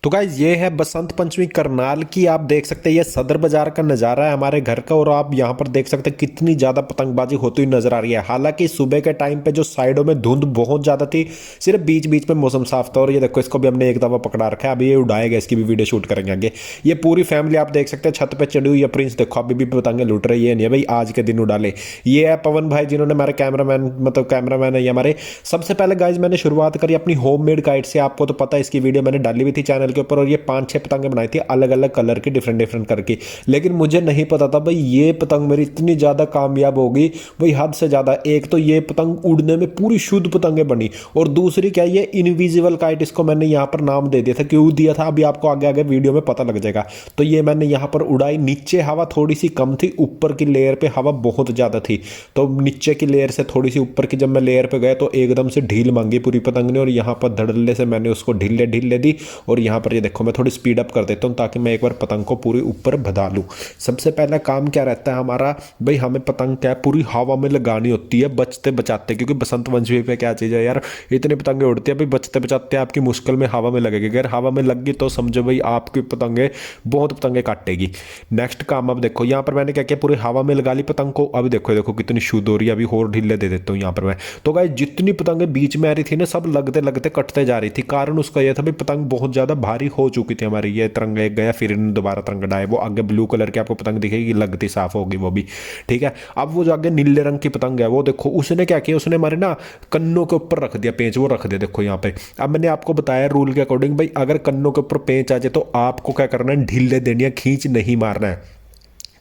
तो गाइज ये है बसंत पंचमी करनाल की। आप देख सकते हैं ये सदर बाजार का नज़ारा है हमारे घर का, और आप यहाँ पर देख सकते हैं कितनी ज़्यादा पतंगबाजी होती हुई नजर आ रही है। हालांकि सुबह के टाइम पे जो साइडों में धुंध बहुत ज़्यादा थी, सिर्फ बीच बीच में मौसम साफ था। और ये देखो इसको भी हमने एक दफ़ा पकड़ा रखा है, अभी ये उड़ाएगा, इसकी भी वीडियो शूट करेंगे आगे। ये पूरी फैमिली आप देख सकते हैं छत पर चढ़ी हुई है। प्रिंस देखो अभी भी पतंगे लूट रही है, नहीं है भाई आज के दिन उड़ा ले। ये है पवन भाई जिन्होंने हमारे कैमरामैन, मतलब कैमरामैन है ये हमारे। सबसे पहले गाइज मैंने शुरुआत करी अपनी होममेड काइट से। आपको तो पता है इसकी वीडियो मैंने डाली हुई थी चैनल के ऊपर, और ये 5-6 पतंगे बनाई थी अलग अलग कलर की, डिफरेंट डिफरेंट करके। लेकिन मुझे नहीं पता था भाई ये पतंग मेरी इतनी ज़्यादा कामयाब होगी भाई, हद से ज़्यादा। एक तो ये पतंग उड़ने में पूरी शुद्ध पतंगे बनी, और दूसरी क्या, ये इनविजिबल काइट, इसको मैंने यहाँ पर नाम दे दिया था। क्यों दिया था अभी आपको आगे आगे वीडियो में पता लग जाएगा। तो ये मैंने यहाँ पर उड़ाई। नीचे हवा थोड़ी सी कम थी, ऊपर की लेयर पे हवा बहुत ज़्यादा थी। तो नीचे की लेयर से थोड़ी सी ऊपर की जब मैं लेयर पे गया तो एकदम से ढील मांगी पूरी पतंग ने, और यहाँ पर धड़ल्ले से मैंने उसको ढीले ढीले दी। और यहाँ पर ये देखो मैं थोड़ी स्पीड अप कर देता हूँ ताकि मैं एक बार पतंग को पूरी ऊपर भगा लूँ। सबसे पहला काम क्या रहता है हमारा भाई, हमें पतंग क्या है पूरी हवा में लगानी होती है बचते बचाते, क्योंकि बसंत पंचमी पे क्या चीज़ है यार, इतनी पतंगे उड़ती है भाई, बचते बचाते आपकी मुश्किल में हवा में लगेगी। अगर हवा में लग गई तो समझो भाई आपकी पतंगे बहुत पतंगे काटेगी। नेक्स्ट काम अब देखो, यहाँ पर मैंने क्या किया, पूरी हवा में लगा ली पतंग को। अभी देखो देखो कितनी शुद्ध हो रही है। अभी और ढीले दे देता हूँ यहाँ पर मैं। तो गाइस जितनी पतंगे बीच में आ रही थी ना, सब लगते लगते कटते जा रही थी। कारण उसका यह था भाई पतंग बहुत ज़्यादा भारी हो चुकी थी हमारी। ये तिरंगा एक गया, फिर इन्होंने दोबारा तिरंगा डाया। वो आगे ब्लू कलर की आपको पतंग दिखेगी, लगती साफ होगी वो भी, ठीक है। अब वो जो आगे नीले रंग की पतंग है, वो देखो उसने क्या किया, उसने हमारे ना कन्नों के ऊपर रख दिया पेंच, वो रख दिया देखो यहाँ पे। अब मैंने आपको बताया रूल के अकॉर्डिंग भाई, अगर कन्नों के ऊपर पेंच आ जाए तो आपको क्या करना है, ढीले देनी है, खींच नहीं मारना है।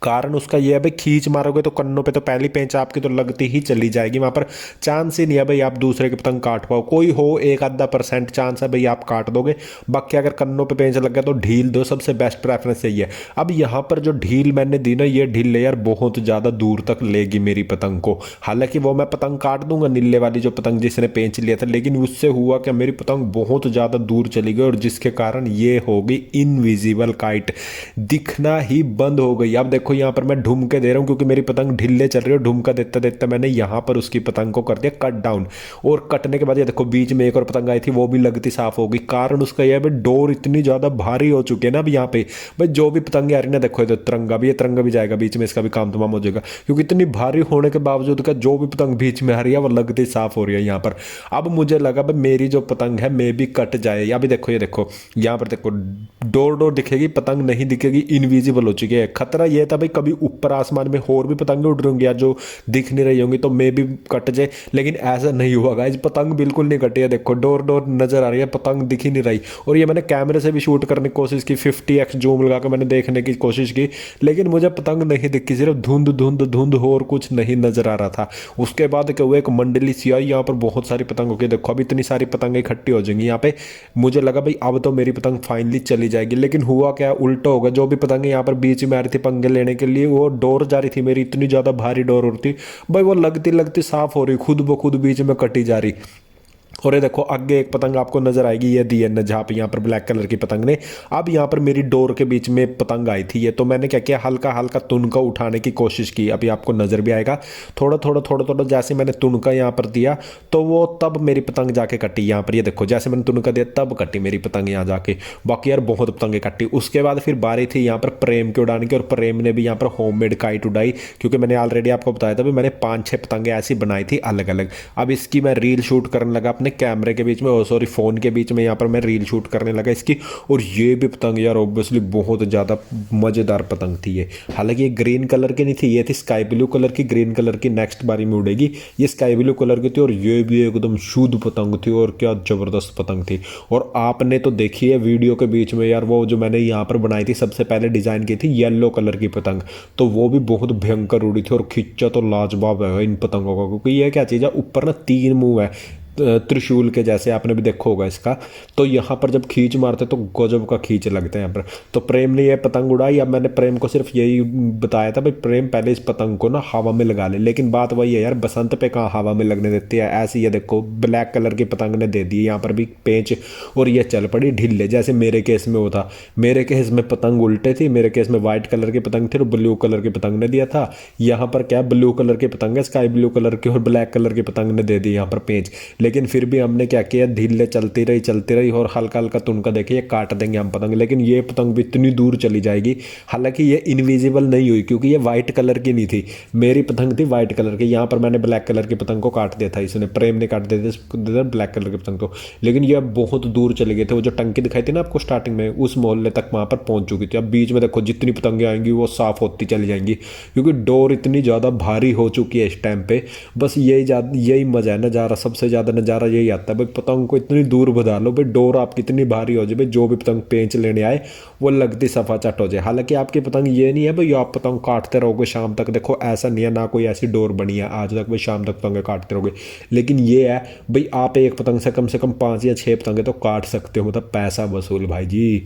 कारण उसका ये है भाई, खींच मारोगे तो कन्नों पे तो पहली पेंच आपकी तो लगती ही चली जाएगी, वहां पर चांस ही नहीं है भाई आप दूसरे की पतंग काट पाओ। कोई हो एक आधा % चांस है भाई आप काट दोगे। बाकी अगर कन्नों पे पेंच लग गया तो ढील दो, सबसे बेस्ट प्रेफरेंस यही है। अब यहाँ पर जो ढील मैंने दी ना, ये ढील यार बहुत ज़्यादा दूर तक लेगी मेरी पतंग को। हालांकि वो मैं पतंग काट दूंगा नीले वाली जो पतंग जिसने पेंच लिया था, लेकिन उससे हुआ क्या, मेरी पतंग बहुत ज़्यादा दूर चली गई, और जिसके कारण ये हो गई इनविजिबल काइट, दिखना ही बंद हो गई। अब देखो यहाँ पर मैं ढूंढ के दे रहा हूँ क्योंकि मेरी पतंग ढीले चल रही है। ढूंढ देते देते मैंने यहाँ पर उसकी पतंग को कर दिया कट डाउन, और कटने के बाद ये देखो बीच में एक और पतंग आई थी, वो भी लगती साफ हो गई। कारण उसका यह है डोर इतनी ज्यादा भारी हो चुकी है ना अब यहाँ पे भाई, जो भी पतंगे आ रही ना, देखो ये तिरंगा भी, ये तिरंगा भी जाएगा बीच में, इसका भी काम तमाम हो जाएगा। क्योंकि इतनी भारी होने के बावजूद का जो भी पतंग बीच में आ रही है वो लगती साफ हो रही है यहाँ पर। अब मुझे लगा भाई मेरी जो पतंग है मे भी कट जाए। अभी देखो ये देखो यहाँ पर देखो डोर डोर दिखेगी, पतंग नहीं दिखेगी, इनविजिबल हो चुकी है। खतरा यह था भाई कभी ऊपर आसमान में और भी पतंगे उड़ रही होंगी या जो दिख नहीं रही होंगी तो मे भी कट जाए, लेकिन ऐसा नहीं हुआ गाइस, पतंग बिल्कुल नहीं कटी है। देखो डोर डोर नजर आ रही है, पतंग दिख ही नहीं रही। और ये मैंने कैमरे से भी शूट करने की कोशिश की, 50x जूम लगा के मैंने देखने की कोशिश की, लेकिन मुझे पतंग नहीं दिखी, सिर्फ धुंध धुंध धुंध और कुछ नहीं नजर आ रहा था। उसके बाद क्या हुआ, एक मंडली सी आई, यहाँ पर बहुत सारी पतंग होगी। देखो अब इतनी सारी पतंगें इकट्ठी हो जाएंगी यहाँ पे। मुझे लगा भाई अब तो मेरी पतंग फाइनली चली जाएगी, लेकिन हुआ क्या, उल्टा होगा। जो भी पतंगे यहाँ पर बीच में आ रही थी पंगे लेने के लिए, वो डोर जा रही थी मेरी, इतनी ज़्यादा भारी डोर उड़ती भाई, वो लगती लगती साफ हो रही, खुद ब खुद बीच में कटी जा रही। और ये देखो आगे एक पतंग आपको नजर आएगी, ये दी है न जहाँ पे यहाँ पर ब्लैक कलर की पतंग ने। अब यहाँ पर मेरी डोर के बीच में पतंग आई थी ये, तो मैंने क्या किया, हल्का हल्का तुनका उठाने की कोशिश की। अभी आपको नजर भी आएगा थोड़ा थोड़ा थोड़ा थोड़ा, जैसे मैंने तुनका यहाँ पर दिया तो वो तब मेरी पतंग जाके कटी यहाँ पर। ये देखो जैसे मैंने तुनका दिया तब कटी मेरी पतंग यहाँ जाके। बाकी यार बहुत पतंगे कटी। उसके बाद फिर बारी थी यहाँ पर प्रेम के उड़ाने की, और प्रेम ने भी यहाँ पर होममेड काइट उड़ाई, क्योंकि मैंने ऑलरेडी आपको बताया था भी मैंने 5-6 पतंगे ऐसी बनाई थी अलग अलग। अब इसकी मैं रील शूट करने लगा अपने कैमरे के बीच में, सॉरी फोन के बीच में, यहाँ पर मैं रील शूट करने लगा इसकी। और ये भी पतंग यार ऑब्वियसली बहुत ज़्यादा मज़ेदार पतंग थी ये। हालांकि ये ग्रीन कलर की नहीं थी, ये थी स्काई ब्लू कलर की। ग्रीन कलर की नेक्स्ट बारी में उड़ेगी, ये स्काई ब्लू कलर की थी, और ये भी एकदम शुद्ध पतंग थी, और क्या ज़बरदस्त पतंग थी। और आपने तो देखी है वीडियो के बीच में यार, वो जो मैंने यहाँ पर बनाई थी सबसे पहले डिज़ाइन की थी येलो कलर की पतंग, तो वो भी बहुत भयंकर उड़ी थी। और खिंचा तो लाजवाब है इन पतंगों का, क्योंकि ये क्या चीज़ है, ऊपर ना 3 मुंह है त्रिशूल के जैसे, आपने भी देखा होगा इसका। तो यहाँ पर जब खींच मारते तो गजब का खींच लगता है यहाँ पर। तो प्रेम ने ये पतंग उड़ाई। अब मैंने प्रेम को सिर्फ यही बताया था भाई प्रेम पहले इस पतंग को ना हवा में लगा ले, लेकिन बात वही है यार, बसंत पे कहाँ हवा में लगने देती है। ऐसी ये देखो ब्लैक कलर की पतंग ने दे दी यहाँ पर भी पेंच, और ये चल पड़ी ढिल्ले, जैसे मेरे केस में वो था। मेरे केस में पतंग उल्टे थी, मेरे केस में व्हाइट कलर की पतंग थी और ब्लू कलर की पतंग ने दिया था। यहाँ पर क्या ब्लू कलर की पतंग है, स्काई ब्लू कलर की, और ब्लैक कलर की पतंग ने दे दी यहाँ पर पेंच। लेकिन फिर भी हमने क्या किया, धीरे चलती रही और हल्का हल्का तुनका देखिए ये काट देंगे हम पतंग, लेकिन ये पतंग भी इतनी दूर चली जाएगी। हालांकि ये इनविजिबल नहीं हुई क्योंकि ये वाइट कलर की नहीं थी, मेरी पतंग थी वाइट कलर की। यहाँ पर मैंने ब्लैक कलर की पतंग को काट दिया था, इसने प्रेम ने काट दिया था ब्लैक कलर की पतंग को। लेकिन ये बहुत दूर चले गए थे, वो जो टंकी दिखाई थी ना आपको स्टार्टिंग में, उस मोहल्ले तक वहाँ पर पहुँच चुकी थी। अब बीच में देखो जितनी पतंगें आएंगी वो साफ होती चली जाएंगी, क्योंकि डोर इतनी ज़्यादा भारी हो चुकी है इस टाइम पे। बस यही मज़ा है, नज़ारा सबसे ज़्यादा नज़ारा यही आता है भाई, पतंग को इतनी दूर भगा लो भाई, डोर आपकी इतनी भारी हो जाए भाई, जो भी पतंग पेंच लेने आए वो लगती सफा चट हो जाए। हालांकि आपकी पतंग ये नहीं है भाई आप पतंग काटते रहोगे शाम तक, देखो ऐसा नहीं है, ना कोई ऐसी डोर बनी है आज तक भाई शाम तक पतंगे काटते रहोगे। लेकिन ये है भाई आप एक पतंग से कम 5 या 6 पतंगे तो काट सकते हो, मतलब पैसा वसूल भाई जी।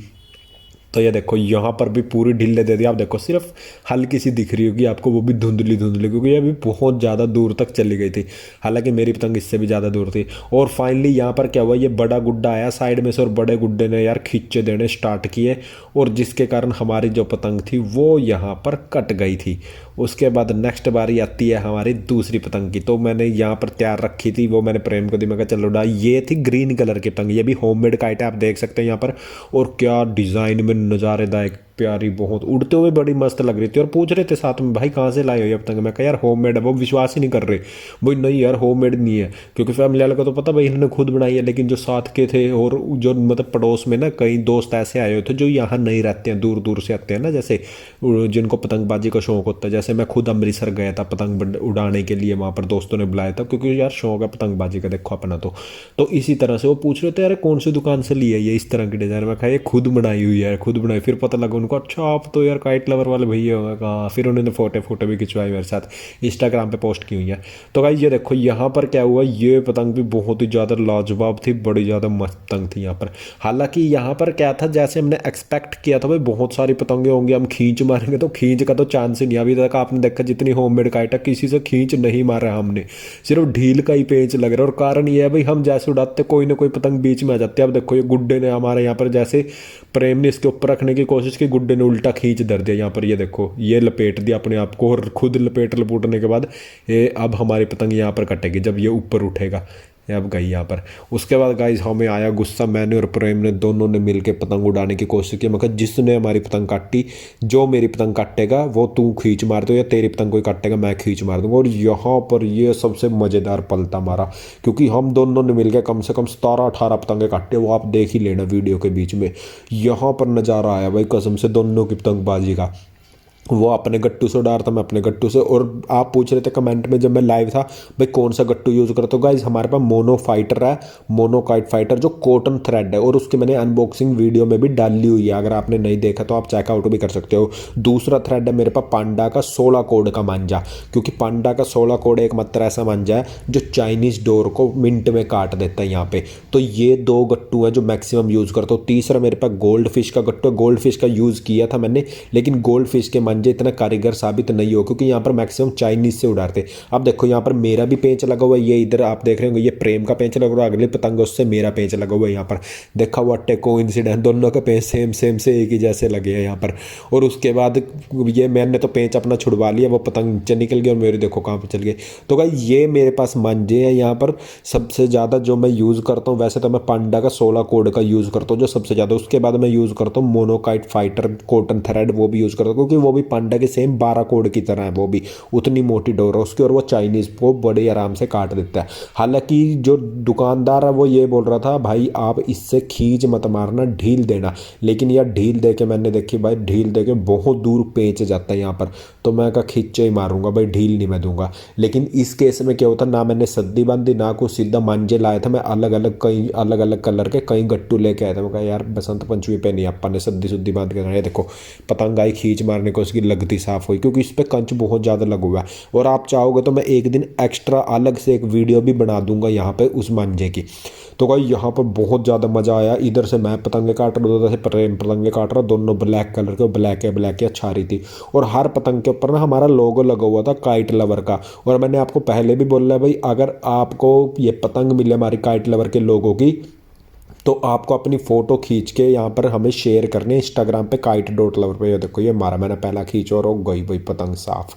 तो ये देखो यहाँ पर भी पूरी ढीले दे दी, आप देखो सिर्फ हल्की सी दिख रही होगी आपको, वो भी धुंधली धुंधली, क्योंकि ये भी बहुत ज़्यादा दूर तक चली गई थी। हालांकि मेरी पतंग इससे भी ज़्यादा दूर थी। और फाइनली यहाँ पर क्या हुआ, ये बड़ा गुड्डा आया साइड में से और बड़े गुड्डे ने यार खींचे देने स्टार्ट किए, और जिसके कारण हमारी जो पतंग थी वो यहाँ पर कट गई थी। उसके बाद नेक्स्ट बारी आती है हमारी दूसरी पतंग की। तो मैंने यहाँ पर तैयार रखी थी, वो मैंने प्रेम को दी, मैं कहा चलो उड़ा। ये थी ग्रीन कलर की पतंग, ये भी होममेड काइट है, आप देख सकते हैं यहाँ पर। और क्या डिज़ाइन में नज़ारेदायक प्यारी, बहुत उड़ते हुए बड़ी मस्त लग रही थी। और पूछ रहे थे साथ में भाई कहाँ से लाए हो ये पतंग, मैं कहा यार होममेड है। वो विश्वास ही नहीं कर रहे भाई, नहीं यार होममेड नहीं है, क्योंकि फैमिली वाले को तो पता भाई इन्होंने खुद बनाई है। लेकिन जो साथ के थे और जो मतलब पड़ोस में ना कई दोस्त ऐसे आए हुए थे जो यहाँ नहीं रहते हैं, दूर दूर से आते हैं ना, जैसे जिनको पतंगबाजी का शौक होता है। जैसे मैं खुद अमृतसर गया था पतंग उड़ाने के लिए, वहाँ पर दोस्तों ने बुलाया था, क्योंकि यार शौक है पतंगबाजी का देखो अपना। तो इसी तरह से वो पूछ रहे थे यार कौन सी दुकान से ली है ये इस तरह की डिज़ाइन, मैं कहा ये खुद बनाई हुई है, खुद बनाई। फिर पता लगा उनको, अच्छा आप तो यार काइट लवर वाले भैया होगा कहाँ। फिर उन्होंने फोटो भी खिंचवाई मेरे साथ, इंस्टाग्राम पे पोस्ट की हुई है। तो भाई ये देखो यहाँ पर क्या हुआ, ये पतंग भी बहुत ही ज़्यादा लाजवाब थी, बड़ी ज़्यादा मस्त पतंग थी यहाँ पर। हालांकि यहाँ पर क्या था, जैसे हमने एक्सपेक्ट किया था भाई बहुत सारी पतंगे होंगी, हम खींच मारेंगे, तो खींच का तो चांस ही नहीं। अभी तक आपने देखा जितनी होममेड काइट है किसी से खींच नहीं मारा हमने, सिर्फ ढील का ही पेंच लग रहा है। और कारण ये है भाई हम जैसे उड़ाते कोई ना कोई पतंग बीच में आ जाती है। अब देखो ये गुड्डे ने हमारे यहाँ पर जैसे प्रेम ने इसके ऊपर रखने की कोशिश की, गुड्डे ने उल्टा खींच धर दिया यहाँ पर। ये देखो ये लपेट दिया अपने आप को, और खुद लपेटने के बाद ये अब हमारी पतंग यहाँ पर कटेगी जब ये ऊपर उठेगा। ये अब गई यहाँ पर। उसके बाद गाइस हमें आया गुस्सा, मैंने और प्रेम ने दोनों ने मिलकर पतंग उड़ाने की कोशिश की। मैं जिसने हमारी पतंग काटी, जो मेरी पतंग काटेगा वो तू खींच मार दो, या तेरी पतंग कोई काटेगा मैं खींच मार दूंगा। और यहाँ पर ये सबसे मज़ेदार पल था हमारा, क्योंकि हम दोनों ने मिलकर कम से कम 17-18 पतंगे काटे, वो आप देख ही लेना वीडियो के बीच में। यहाँ पर नज़ारा आया भाई कसम से दोनों की पतंगबाजी का। वो अपने गट्टू से उड़ा रहा था, मैं अपने गट्टू से। और आप पूछ रहे थे कमेंट में जब मैं लाइव था भाई कौन सा गट्टू यूज़ करते हो, गाइज हमारे पास मोनो फाइटर है, मोनो काइट फाइटर जो कॉटन थ्रेड है, और उसकी मैंने अनबॉक्सिंग वीडियो में भी डाली हुई है, अगर आपने नहीं देखा तो आप चेकआउट भी कर सकते हो। दूसरा थ्रेड है मेरे पास पांडा का 16 कोड का मांझा, क्योंकि पांडा का 16 कोड एक मात्र ऐसा मांझा है जो चाइनीज़ डोर को मिनट में काट देता है यहाँ पे। तो ये 2 गट्टू हैं जो मैक्सिमम यूज़ करता हूँ। तीसरा मेरे पास गोल्ड फिश का गट्टू है, गोल्ड फिश का यूज़ किया था मैंने, लेकिन गोल्ड फिश के मांझे इतना कारीगर साबित नहीं हो, क्योंकि यहाँ पर मैक्सिमम चाइनीज से उड़ाते। अब देखो यहाँ पर मेरा भी पेंच लगा हुआ है, ये इधर आप देख रहे होंगे ये प्रेम का पेंच लगा हुआ है, अगले पतंग उससे मेरा पेंच लगा हुआ है यहाँ पर। देखा व्हाट ए कोइंसिडेंस, दोनों के पेंच सेम से एक ही जैसे लगे हैं यहाँ पर। और उसके बाद ये मैंने तो पेंच अपना छुड़वा लिया, वो पतंग नीचे निकल गई और मेरे देखो कहाँ पर चल गए। तो भाई ये मेरे पास मांझे हैं यहाँ पर। सबसे ज़्यादा जो मैं यूज़ करता हूँ, वैसे तो मैं पांडा का 16 कोड का यूज़ करता हूँ जो सबसे ज़्यादा। उसके बाद मैं यूज़ करता हूँ मोनोकाइट फाइटर कॉटन थ्रेड, वो भी यूज़ करता हूँ, क्योंकि वो भी पांडा के सेम 12 कोड की तरह है, वो भी उतनी मोटी डोर है उसकी, और वो चाइनीज़ को बड़े आराम से काट देता है। हालांकि जो दुकानदार है वो ये बोल रहा था भाई आप इससे खींच मत मारना, ढील देना। लेकिन यार ढील दे के मैंने देखी भाई, ढील दे के बहुत दूर पेंच जाता है यहाँ पर। तो मैं कहा खींचे ही मारूंगा भाई, ढील नहीं मैं दूंगा। लेकिन इस केस में क्या होता, ना मैंने सद्दी बांधी ना कुछ, सीधा मांझे लाए थे मैं अलग अलग कलर के कई गट्टू लेके आया था। मैं कहा यार बसंत पंचमी पे नहीं अपन ने सद्दी सुद्दी बांध के, देखो पतंग आई खींच मारने को उसकी लगती साफ हुई, क्योंकि इस पर कंच बहुत ज़्यादा लगा हुआ है। और आप चाहोगे तो मैं एक दिन एक्स्ट्रा अलग से एक वीडियो भी बना दूंगा यहाँ पे उस मांझे की। तो भाई यहाँ पर बहुत ज़्यादा मज़ा आया। इधर से मैं पतंगे काट रहा था, प्रेम पतंगे काट रहा, दोनों ब्लैक कलर के, ब्लैक की अच्छा रही थी। और हर पतंग के ऊपर ना हमारा लोगो लगा हुआ था काइट लवर का। और मैंने आपको पहले भी बोला है भाई, अगर आपको ये पतंग मिले हमारी काइट लवर के लोगों की, तो आपको अपनी फ़ोटो खींच के यहाँ पर हमें शेयर करनी है इंस्टाग्राम पे kite.lover पे। ये देखो ये मारा मैंने पहला खींच और गई भाई पतंग साफ।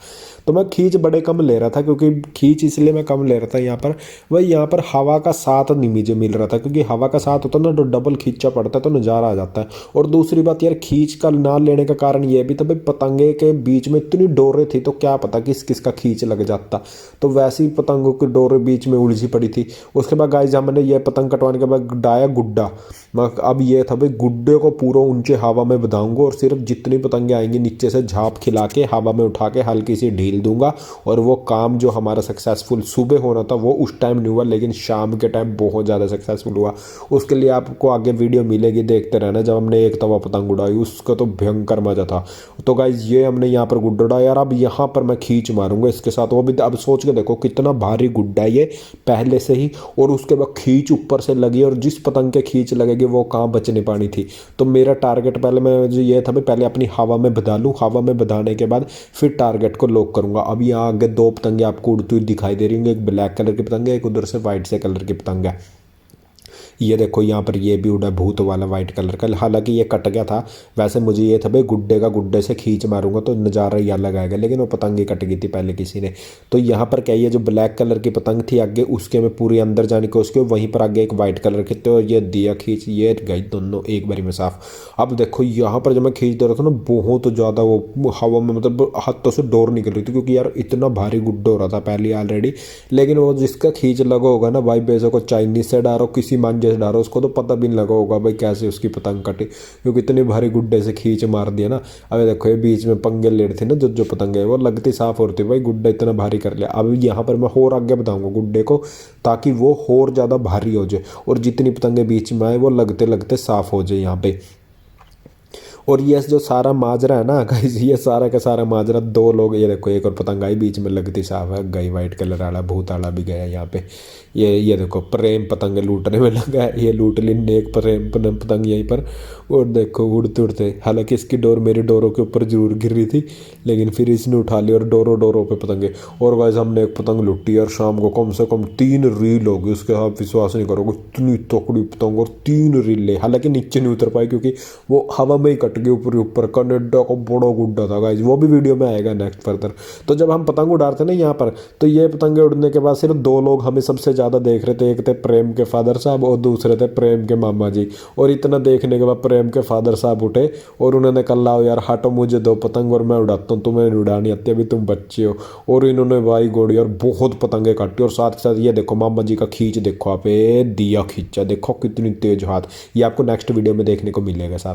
तो मैं खींच बड़े कम ले रहा था, क्योंकि खींच इसलिए मैं कम ले रहा था यहाँ पर, वही यहाँ पर हवा का साथ नहीं मुझे मिल रहा था, क्योंकि हवा का साथ होता ना तो डबल खींचा पड़ता है तो नज़ारा आ जाता है। और दूसरी बात यार, खींच का ना लेने का कारण ये भी था भाई, पतंगे के बीच में इतनी डोरे थी तो क्या पता किस किस का खींच लग जाता। तो वैसे ही पतंगों की डोरे बीच में उलझी पड़ी थी। उसके बाद गाइस हमने ये पतंग कटवाने के बाद डाया गुड्डा। मैं अब ये था भाई, गुड्डे को पूरा ऊंचे हवा में बधाऊंगा और सिर्फ जितनी पतंगे आएंगी नीचे से झाप खिला के हवा में उठा के हल्की सी ढील दूंगा। और वो काम जो हमारा सक्सेसफुल सुबह होना था वो उस टाइम नहीं हुआ, लेकिन शाम के टाइम बहुत ज़्यादा सक्सेसफुल हुआ। उसके लिए आपको आगे वीडियो मिलेगी, देखते रहना। जब हमने एक तवा पतंग उड़ाई उसका तो भयंकर मजा था। तो गाइज ये हमने यहाँ पर गुड्डा उड़ाया यार। अब यहाँ पर मैं खींच मारूंगा इसके साथ, वो भी अब सोच के देखो कितना भारी गुड्डा है ये पहले से ही, और उसके बाद खींच ऊपर से लगी और जिस पतंग के खींच लगेगी वो कहाँ बचने पानी थी। तो मेरा टारगेट पहले मैं जो ये था भाई, पहले अपनी हवा में बधा लूँ, हवा में बधाने के बाद फिर टारगेट को लॉक करूंगा। अब यहाँ आगे दो पतंगे आपको उड़ती हुई दिखाई दे रही होंगी, एक ब्लैक कलर की पतंग है, एक उधर से वाइट से कलर की पतंग है। ये देखो यहाँ पर ये भी उड़ा भूत वाला वाइट कलर का, हालांकि ये कट गया था। वैसे मुझे ये था भाई गुड्डे का गुड्डे से खींच मारूंगा तो नज़ारा ही अलग आएगा, लेकिन वो पतंग ही कट गई थी पहले किसी ने। तो यहाँ पर क्या, ये जो ब्लैक कलर की पतंग थी आगे उसके में पूरी अंदर जाने को उसके वहीं पर आगे एक वाइट कलर की, तो ये दिया खींच, ये गई दोनों एक बारी में साफ। अब देखो यहाँ पर जब मैं खींच दे रहा था ना, बहुत ज़्यादा वो हवा में मतलब हाथों से डोर निकल रही थी, क्योंकि यार इतना भारी गुड्डा हो रहा था पहले ऑलरेडी। लेकिन वो जिसका खींच लगा होगा ना भाई, बेशक चाइनीज से डारो किसी मांझे से डारो, उसको तो पता भी नहीं लगा होगा भाई कैसे उसकी पतंग कटी, क्योंकि इतनी भारी गुड्डे से खींच मार दिया ना। अब देखो ये बीच में पंगे ले रहे थे ना, जो पतंगे वो लगती साफ हो रही थी भाई, गुड्डा इतना भारी कर लिया। अब यहाँ पर मैं और आगे बताऊंगा गुड्डे को, ताकि वो और ज़्यादा भारी हो जाए और जितनी पतंगे बीच में आए वो लगते लगते साफ हो जाए यहाँ पे। और ये जो सारा माजरा है ना गाइस, ये सारा का सारा माजरा दो लोग, ये देखो एक और पतंग आई बीच में लगती साफ है, गई वाइट कलर वाला भूत वाला भी गया यहाँ पे। ये देखो प्रेम पतंग लूटने में लगा है, ये लूट ली नेक प्रेम पतंग यहीं पर। और देखो उड़ते उड़ते, हालांकि इसकी डोर मेरी डोरों के ऊपर जरूर गिर रही थी, लेकिन फिर इसने उठा ली और डोरों डोरों पे पतंगे। और गाइस हमने एक पतंग लुटी और शाम को कम से कम 3 रील होगी उसके, आप विश्वास नहीं करोगे इतनी तकड़ी पतंग और 3 रीले। हालांकि नीचे नहीं उतर पाई क्योंकि वो हवा में ही कट गई ऊपर ऊपर। कनाडा का बड़ा गुड्डा था गाइस, वो भी वीडियो में आएगा नेक्स्ट फर्दर। तो जब हम पतंग उड़ाते ना यहाँ पर, तो ये पतंगे उड़ने के बाद सिर्फ 2 लोग हमें सबसे ज़्यादा देख रहे थे, एक थे प्रेम के फादर साहब और दूसरे थे प्रेम के मामा जी। और इतना देखने के बाद प्रेम के फादर साहब उठे और उन्होंने कहा लाओ यार हटो, मुझे 2 पतंग और मैं उड़ाता हूँ, तुम्हें नहीं उड़ानी आती, अभी तुम बच्चे हो। और इन्होंने भाई गोड़ी और बहुत पतंगे काटी। और साथ के साथ ये देखो मामा जी का खींच देखो, आप दिया खींचा देखो कितनी तेज हाथ, ये आपको नेक्स्ट वीडियो में देखने को मिलेगा सारा।